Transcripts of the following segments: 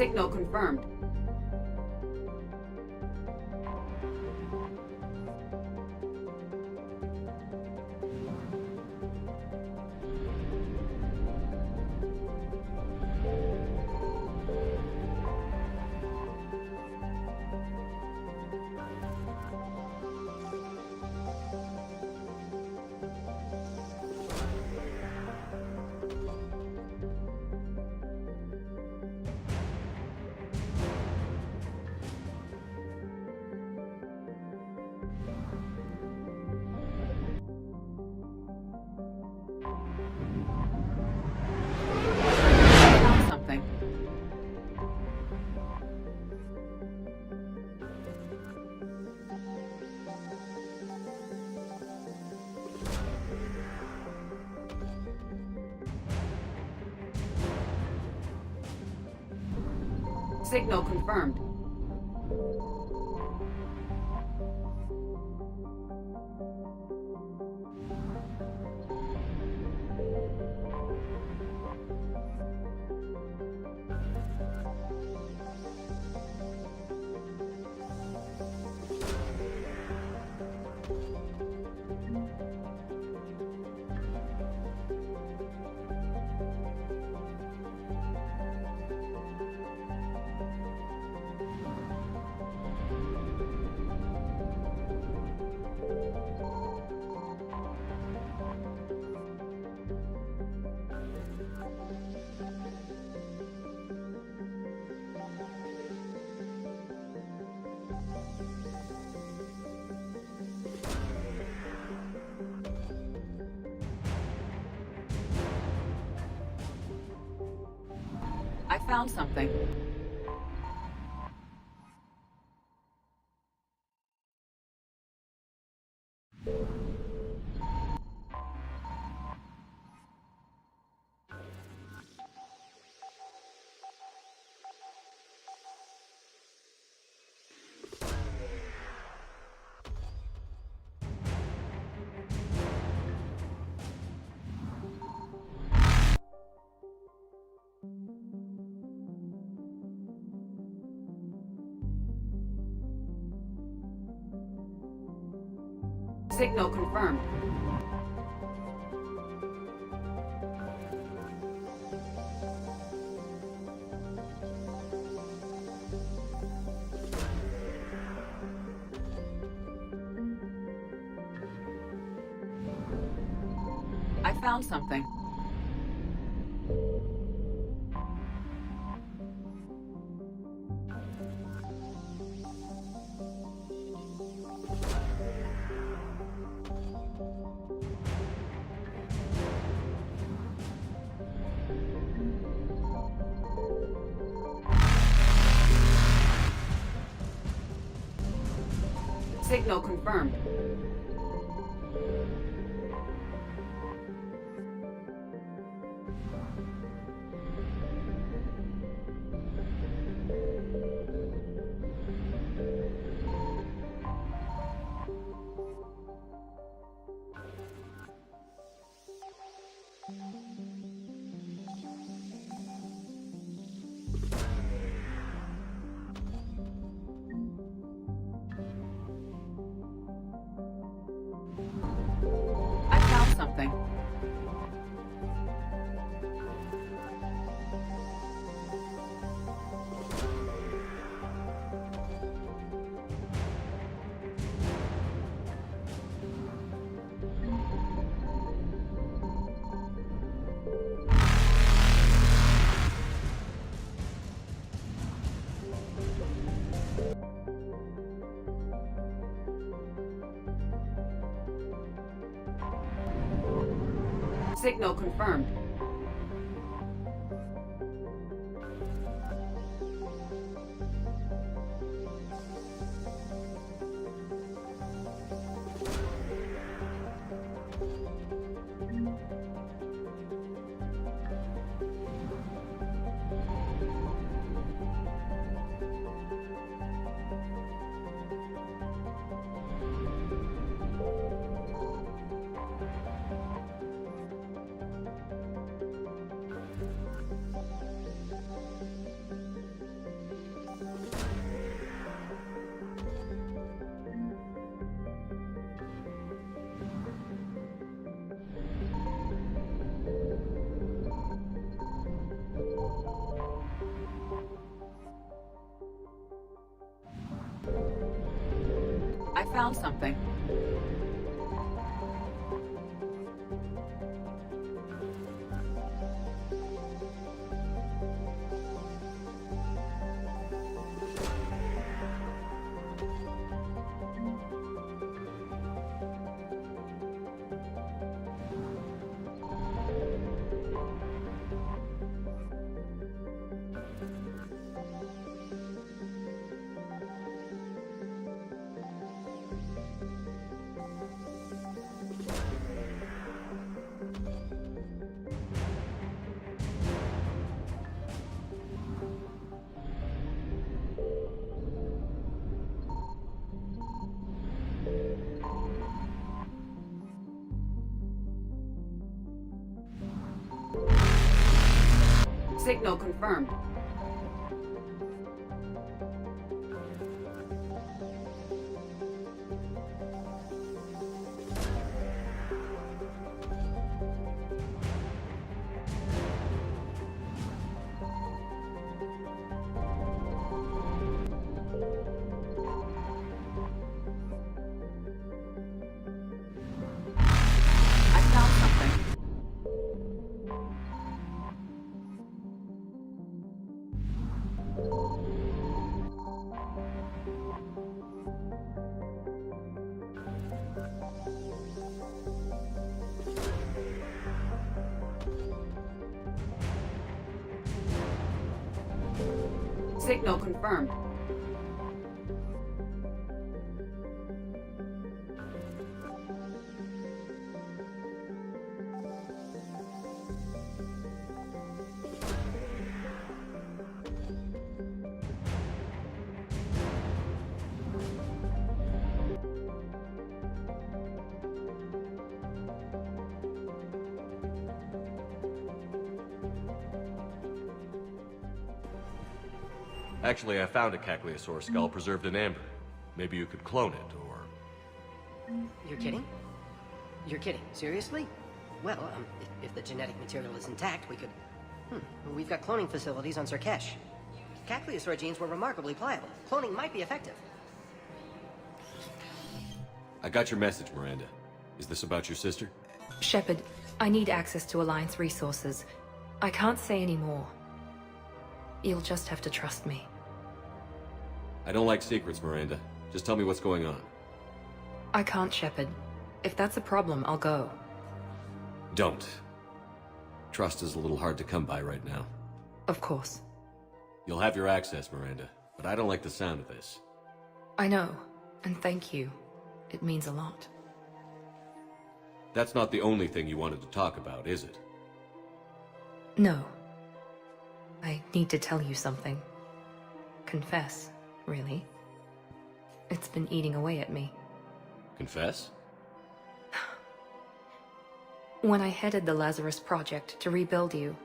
Signal confirmed. Found something. Signal confirmed. I found something. Signal confirmed. I found something. Signal confirmed. I found something. Signal confirmed. found something. Signal confirmed. I found something. Signal confirmed. Actually, I found a Cagliasaur skull preserved in amber. Maybe you could clone it, or... You're kidding? You're kidding. Seriously? Well, if the genetic material is intact, we could... We've got cloning facilities on Surkesh. Cagliasaur genes were remarkably pliable. Cloning might be effective. I got your message, Miranda. Is this about your sister? Shepard, I need access to Alliance resources. I can't say any more. You'll just have to trust me. I don't like secrets, Miranda. Just tell me what's going on. I can't, Shepard. If that's a problem, I'll go. Don't. Trust is a little hard to come by right now. Of course. You'll have your access, Miranda, but I don't like the sound of this. I know, and thank you. It means a lot. That's not the only thing you wanted to talk about, is it? No. I need to tell you something. Confess, really. It's been eating away at me. Confess? When I headed the Lazarus Project to rebuild you,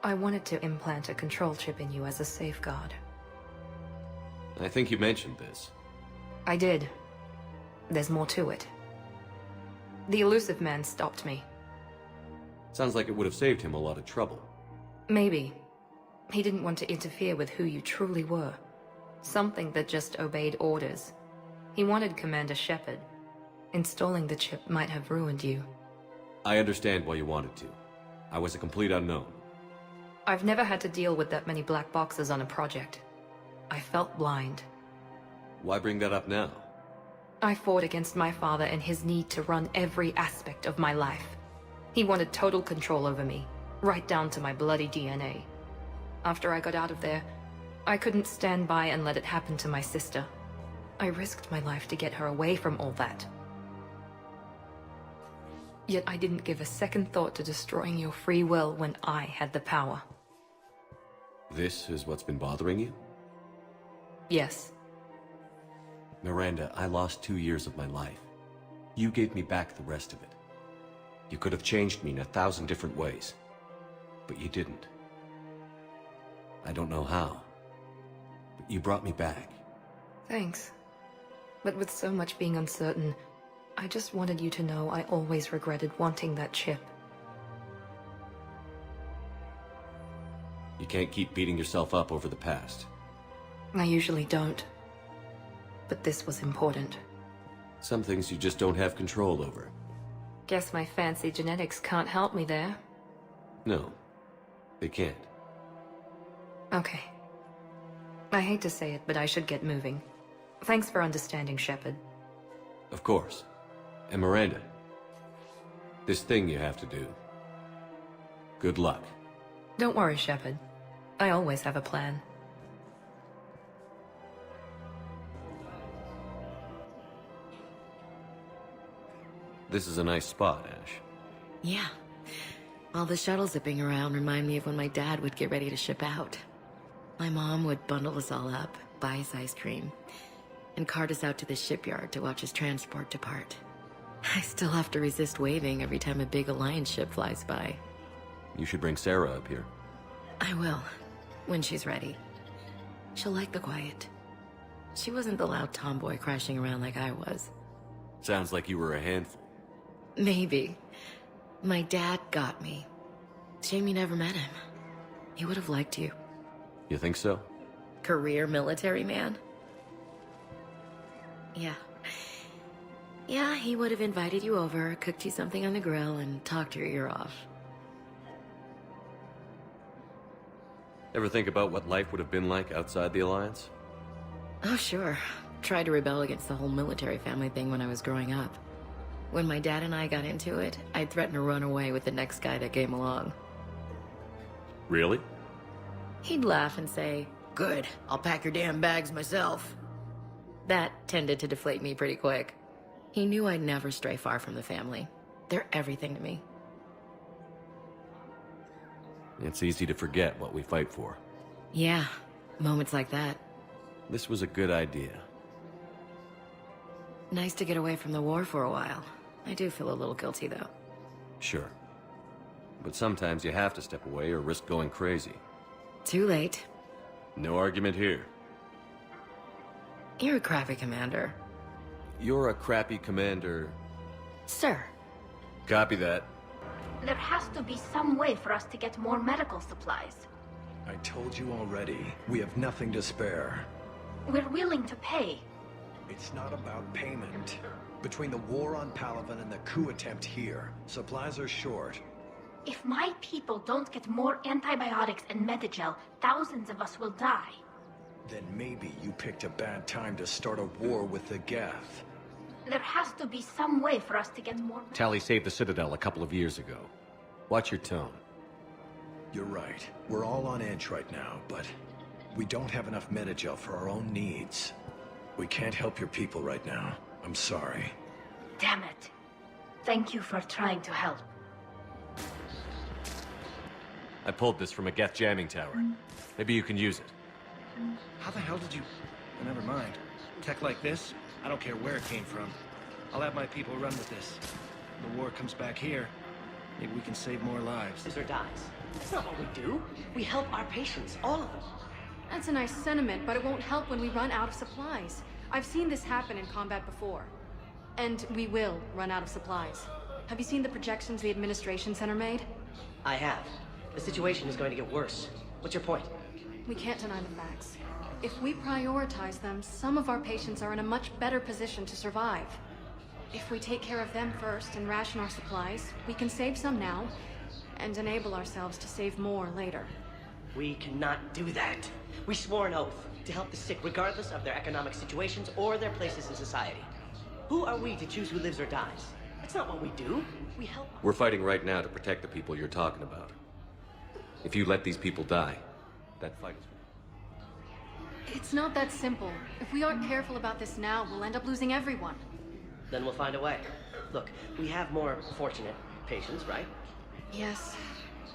I wanted to implant a control chip in you as a safeguard. I think you mentioned this. I did. There's more to it. The elusive man stopped me. Sounds like it would have saved him a lot of trouble. Maybe. He didn't want to interfere with who you truly were. Something that just obeyed orders. He wanted Commander Shepard. Installing the chip might have ruined you. I understand why you wanted to. I was a complete unknown. I've never had to deal with that many black boxes on a project. I felt blind. Why bring that up now? I fought against my father and his need to run every aspect of my life. He wanted total control over me, right down to my bloody DNA. After I got out of there, I couldn't stand by and let it happen to my sister. I risked my life to get her away from all that. Yet I didn't give a second thought to destroying your free will when I had the power. This is what's been bothering you? Yes. Miranda, I lost 2 years of my life. You gave me back the rest of it. You could have changed me in 1,000 different ways. But you didn't. I don't know how. But you brought me back. Thanks. But with so much being uncertain, I just wanted you to know I always regretted wanting that chip. You can't keep beating yourself up over the past. I usually don't. But this was important. Some things you just don't have control over. Guess my fancy genetics can't help me there. No, they can't. Okay. I hate to say it, but I should get moving. Thanks for understanding, Shepard. Of course. And Miranda, this thing you have to do. Good luck. Don't worry, Shepard. I always have a plan. This is a nice spot, Ash. Yeah. All the shuttles zipping around remind me of when my dad would get ready to ship out. My mom would bundle us all up, buy us ice cream, and cart us out to the shipyard to watch his transport depart. I still have to resist waving every time a big Alliance ship flies by. You should bring Sarah up here. I will, when she's ready. She'll like the quiet. She wasn't the loud tomboy crashing around like I was. Sounds like you were a handful. Maybe. My dad got me. Shame you never met him. He would have liked you. You think so? Career military man? Yeah. Yeah, he would have invited you over, cooked you something on the grill, and talked your ear off. Ever think about what life would have been like outside the Alliance? Oh, sure. Tried to rebel against the whole military family thing when I was growing up. When my dad and I got into it, I'd threaten to run away with the next guy that came along. Really? He'd laugh and say, "Good, I'll pack your damn bags myself." That tended to deflate me pretty quick. He knew I'd never stray far from the family. They're everything to me. It's easy to forget what we fight for. Yeah, moments like that. This was a good idea. Nice to get away from the war for a while. I do feel a little guilty, though. Sure. But sometimes you have to step away or risk going crazy. Too late. No argument here. You're a crappy commander. You're a crappy commander. Sir. Copy that. There has to be some way for us to get more medical supplies. I told you already, we have nothing to spare. We're willing to pay. It's not about payment. Between the war on Palaven and the coup attempt here, supplies are short. If my people don't get more antibiotics and Medigel, thousands of us will die. Then maybe you picked a bad time to start a war with the Geth. There has to be some way for us to get more... Tally saved the Citadel a couple of years ago. Watch your tone. You're right. We're all on edge right now, but we don't have enough Medigel for our own needs. We can't help your people right now. I'm sorry. Damn it. Thank you for trying to help. I pulled this from a Geth jamming tower. Maybe you can use it. How the hell did you... Never mind. Tech like this, I don't care where it came from. I'll have my people run with this. When the war comes back here, maybe we can save more lives. Lives or dies. That's not what we do. We help our patients, all of them. That's a nice sentiment, but it won't help when we run out of supplies. I've seen this happen in combat before. And we will run out of supplies. Have you seen the projections the Administration Center made? I have. The situation is going to get worse. What's your point? We can't deny the facts. If we prioritize them, some of our patients are in a much better position to survive. If we take care of them first and ration our supplies, we can save some now, and enable ourselves to save more later. We cannot do that. We swore an oath to help the sick regardless of their economic situations or their places in society. Who are we to choose who lives or dies? That's not what we do. We help... We're fighting right now to protect the people you're talking about. If you let these people die, that fight is... It's not that simple. If we aren't careful about this now, we'll end up losing everyone. Then we'll find a way. Look, we have more fortunate patients, right? Yes,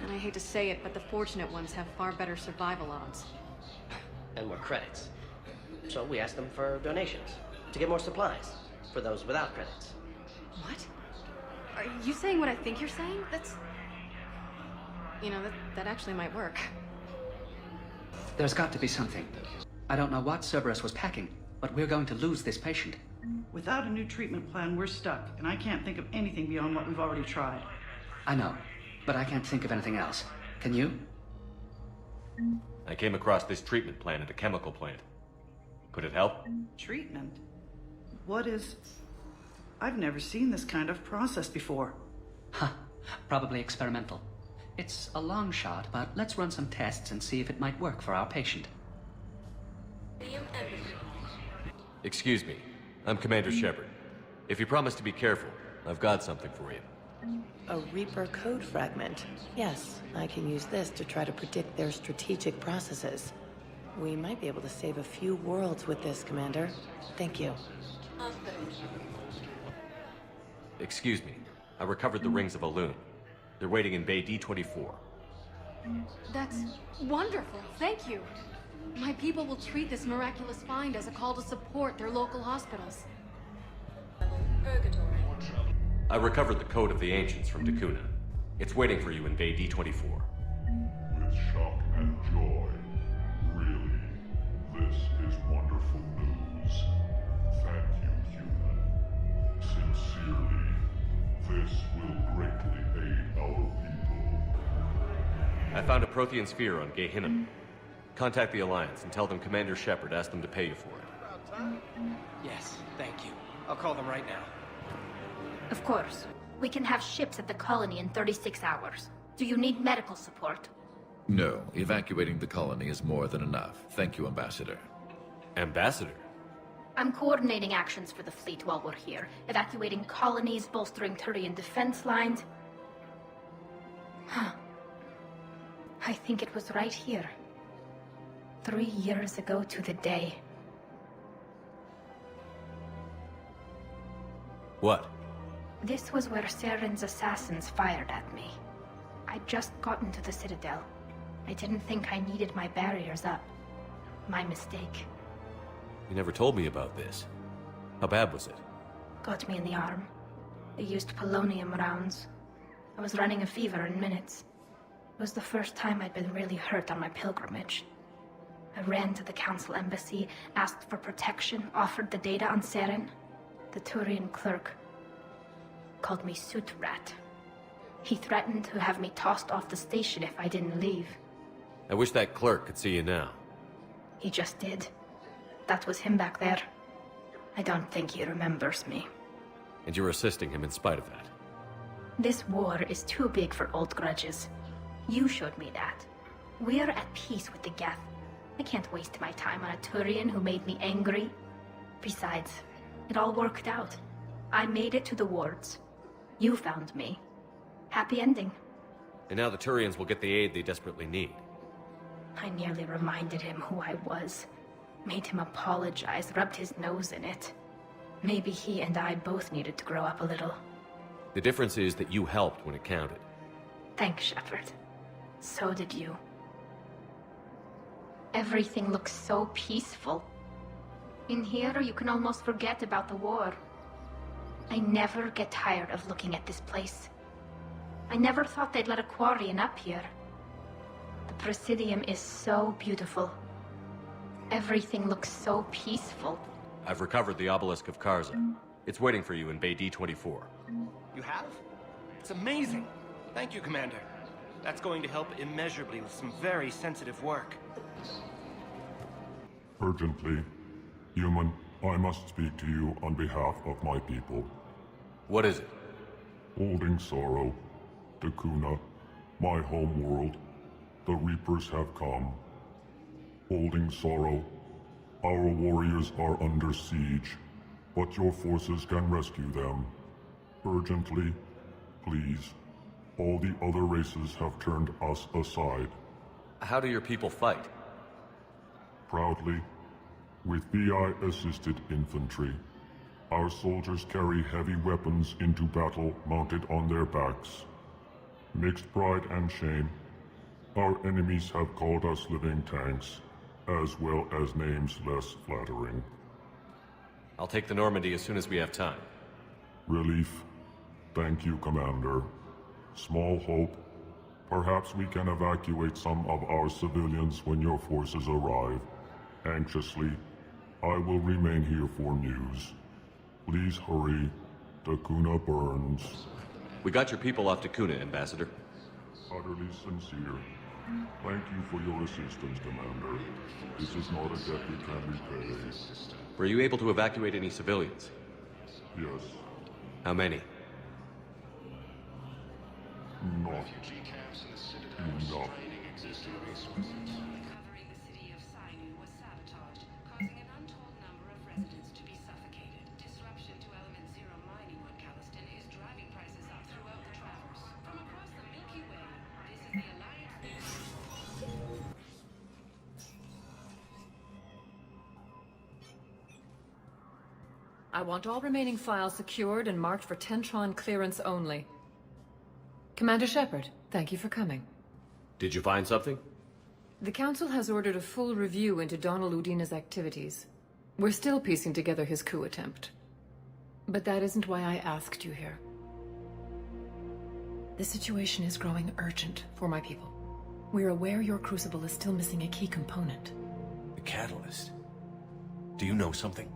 and I hate to say it, but the fortunate ones have far better survival odds. And more credits. So we asked them for donations, to get more supplies, for those without credits. What? Are you saying what I think you're saying? That's... You know, that actually might work. There's got to be something. I don't know what Cerberus was packing, but we're going to lose this patient. Without a new treatment plan, we're stuck, and I can't think of anything beyond what we've already tried. I know, but I can't think of anything else. Can you? I came across this treatment plan at a chemical plant. Could it help? Treatment? What is... I've never seen this kind of process before. Huh. Probably experimental. It's a long shot, but let's run some tests and see if it might work for our patient. Excuse me. I'm Commander Shepard. If you promise to be careful, I've got something for you. A Reaper code fragment. Yes, I can use this to try to predict their strategic processes. We might be able to save a few worlds with this, Commander. Thank you. Excuse me. I recovered the rings of Elune. They're waiting in Bay D-24. That's wonderful. Thank you. My people will treat this miraculous find as a call to support their local hospitals. I recovered the Code of the Ancients from Dakuna. It's waiting for you in Bay D-24. With shock and joy. Really, this is wonderful news. Thank you, human. Sincerely, this will greatly aid our people. I found a Prothean sphere on Gehinnom. Contact the Alliance and tell them Commander Shepard asked them to pay you for it. Yes, thank you. I'll call them right now. Of course. We can have ships at the colony in 36 hours. Do you need medical support? No, evacuating the colony is more than enough. Thank you, Ambassador. Ambassador? I'm coordinating actions for the fleet while we're here. Evacuating colonies, bolstering Turian defense lines. Huh. I think it was right here. 3 years ago to the day. What? This was where Saren's assassins fired at me. I'd just gotten to the Citadel. I didn't think I needed my barriers up. My mistake. You never told me about this. How bad was it? Got me in the arm. They used polonium rounds. I was running a fever in minutes. It was the first time I'd been really hurt on my pilgrimage. I ran to the Council embassy, asked for protection, offered the data on Saren. The Turian clerk called me Soot Rat. He threatened to have me tossed off the station if I didn't leave. I wish that clerk could see you now. He just did. That was him back there. I don't think he remembers me. And you're assisting him in spite of that. This war is too big for old grudges. You showed me that. We're at peace with the Geth. I can't waste my time on a Turian who made me angry. Besides, it all worked out. I made it to the wards. You found me. Happy ending. And now the Turians will get the aid they desperately need. I nearly reminded him who I was. Made him apologize, rubbed his nose in it. Maybe he and I both needed to grow up a little. The difference is that you helped when it counted. Thanks, Shepard. So did you. Everything looks so peaceful. In here, you can almost forget about the war. I never get tired of looking at this place. I never thought they'd let a Quarian up here. The Presidium is so beautiful. Everything looks so peaceful. I've recovered the Obelisk of Karza. It's waiting for you in Bay D-24. You have? It's amazing. Thank you, Commander. That's going to help immeasurably with some very sensitive work. Urgently. Human, I must speak to you on behalf of my people. What is it? Holding sorrow. Dakuna, my home world. The Reapers have come. Holding sorrow. Our warriors are under siege, but your forces can rescue them. Urgently, please. All the other races have turned us aside. How do your people fight? Proudly, with VI-assisted infantry. Our soldiers carry heavy weapons into battle mounted on their backs. Mixed pride and shame, our enemies have called us living tanks, as well as names less flattering. I'll take the Normandy as soon as we have time. Relief. Thank you, Commander. Small hope. Perhaps we can evacuate some of our civilians when your forces arrive. Anxiously, I will remain here for news. Please hurry. Dakuna burns. We got your people off Dakuna, Ambassador. Utterly sincere. Thank you for your assistance, Commander. This is not a debt we can repay. Were you able to evacuate any civilians? Yes. How many? Not enough. I want all remaining files secured and marked for Tentron clearance only. Commander Shepard, thank you for coming. Did you find something? The Council has ordered a full review into Donald Udina's activities. We're still piecing together his coup attempt. But that isn't why I asked you here. The situation is growing urgent for my people. We're aware your crucible is still missing a key component. The catalyst. Do you know something?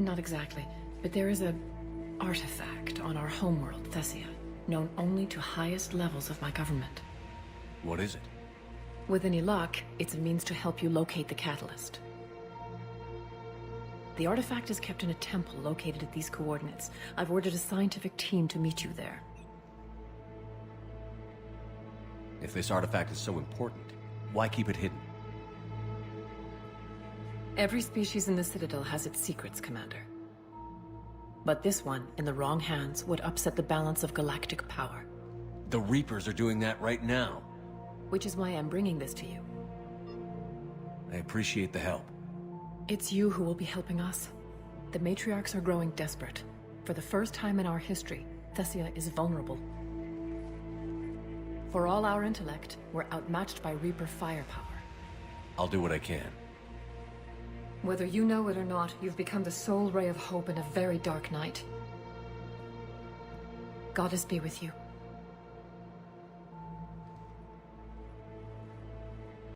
Not exactly, but there is an artifact on our homeworld, Thessia, known only to highest levels of my government. What is it? With any luck, it's a means to help you locate the catalyst. The artifact is kept in a temple located at these coordinates. I've ordered a scientific team to meet you there. If this artifact is so important, why keep it hidden? Every species in the Citadel has its secrets, Commander. But this one, in the wrong hands, would upset the balance of galactic power. The Reapers are doing that right now. Which is why I'm bringing this to you. I appreciate the help. It's you who will be helping us. The matriarchs are growing desperate. For the first time in our history, Thessia is vulnerable. For all our intellect, we're outmatched by Reaper firepower. I'll do what I can. Whether you know it or not, you've become the sole ray of hope in a very dark night. Goddess be with you.